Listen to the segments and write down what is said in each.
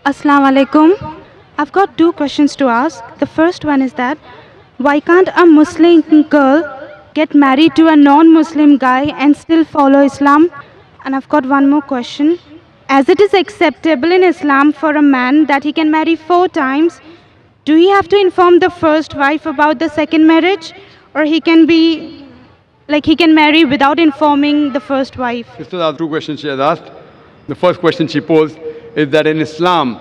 Assalamu alaikum. I've got two questions to ask. The first one is that why can't a Muslim girl get married to a non-Muslim guy and still follow Islam? And I've got one more question. As it is acceptable in Islam for a man that he can marry 4 times, do he have to inform the first wife about the second marriage, or he can marry without informing the first wife? Sisters, are two questions she has asked. The first question she posed is that in Islam,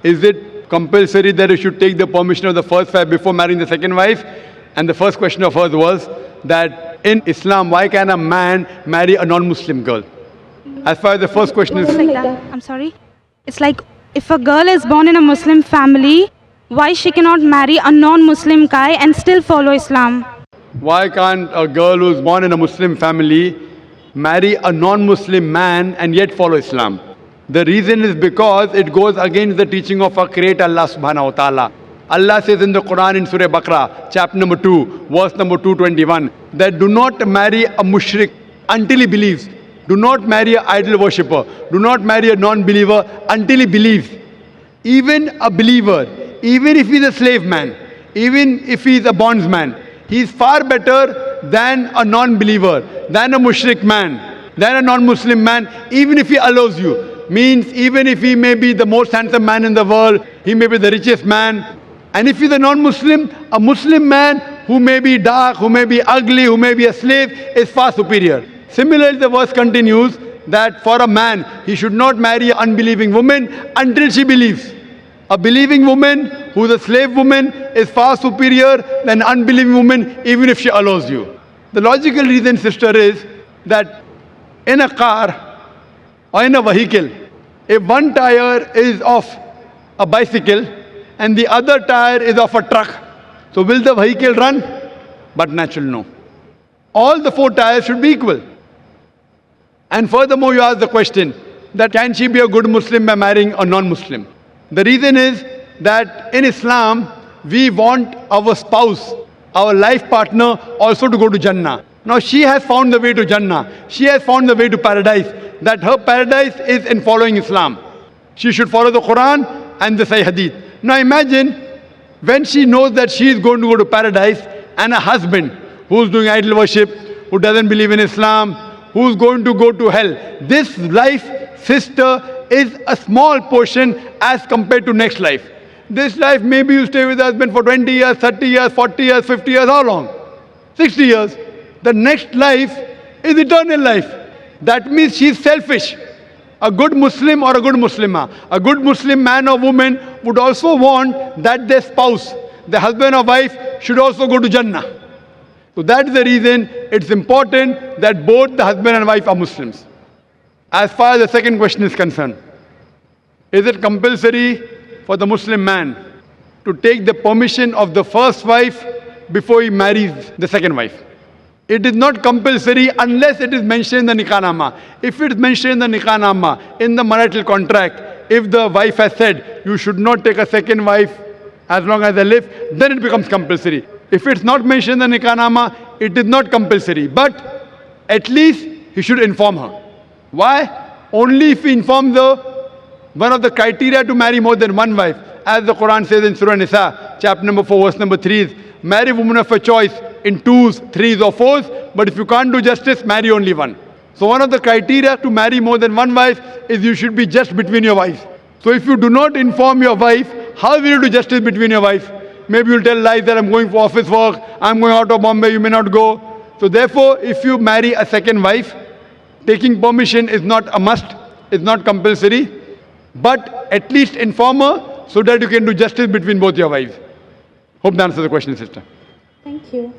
is it compulsory that you should take the permission of the first wife before marrying the second wife? And the first question of hers was that in Islam, why can a man marry a non-Muslim girl? As far as the first question is... It's like that. I'm sorry. It's like if a girl is born in a Muslim family, why she cannot marry a non-Muslim guy and still follow Islam? Why can't a girl who's born in a Muslim family marry a non-Muslim man and yet follow Islam? The reason is because it goes against the teaching of our Creator Allah subhanahu wa ta'ala. Allah says in the Quran in Surah Baqarah, chapter number 2, verse number 221, that do not marry a mushrik until he believes. Do not marry an idol worshipper. Do not marry a non-believer until he believes. Even a believer, even if he's a slave man, even if he's a bondsman, he's far better than a non-believer, than a mushrik man, than a non-Muslim man, even if he allows you. Means even if he may be the most handsome man in the world, he may be the richest man. And if he's a non-Muslim, a Muslim man who may be dark, who may be ugly, who may be a slave, is far superior. Similarly, the verse continues that for a man, he should not marry an unbelieving woman until she believes. A believing woman who is a slave woman is far superior than an unbelieving woman, even if she allows you. The logical reason, sister, is that in a car or in a vehicle, if one tire is of a bicycle and the other tire is of a truck, so will the vehicle run? But naturally, no. All the 4 tires should be equal. And furthermore, you ask the question that can she be a good Muslim by marrying a non-Muslim? The reason is that in Islam, we want our spouse, our life partner, also to go to Jannah. Now she has found the way to Jannah. She has found the way to paradise. That her paradise is in following Islam. She should follow the Quran and the Sahih Hadith. Now imagine when she knows that she is going to go to paradise and a husband who's doing idol worship, who doesn't believe in Islam, who's going to go to hell. This life, sister, is a small portion as compared to next life. This life, maybe you stay with the husband for 20 years, 30 years, 40 years, 50 years, how long? 60 years. The next life is eternal life. That means she's selfish. A good Muslim or a good Muslimah, a good Muslim man or woman would also want that their spouse, the husband or wife, should also go to Jannah. So that is the reason it's important that both the husband and wife are Muslims. As far as the second question is concerned, is it compulsory for the Muslim man to take the permission of the first wife before he marries the second wife? It is not compulsory unless it is mentioned in the Nikah-nama. If it is mentioned in the Nikah-nama, in the marital contract, if the wife has said, you should not take a second wife as long as I live, then it becomes compulsory. If it's not mentioned in the Nikah-nama, it is not compulsory. But at least he should inform her. Why? Only if he informs her one of the criteria to marry more than one wife. As the Quran says in Surah Nisa, chapter number 4, verse number 3 is, marry women of a choice in 2s, 3s or 4s, but if you can't do justice, marry only one. So one of the criteria to marry more than one wife is you should be just between your wives. So if you do not inform your wife, how will you do justice between your wives? Maybe you'll tell lies that I'm going for office work, I'm going out of Bombay, you may not go. So therefore, if you marry a second wife, taking permission is not a must, it's not compulsory, but at least inform her so that you can do justice between both your wives. Hope that answers the question, sister. Thank you.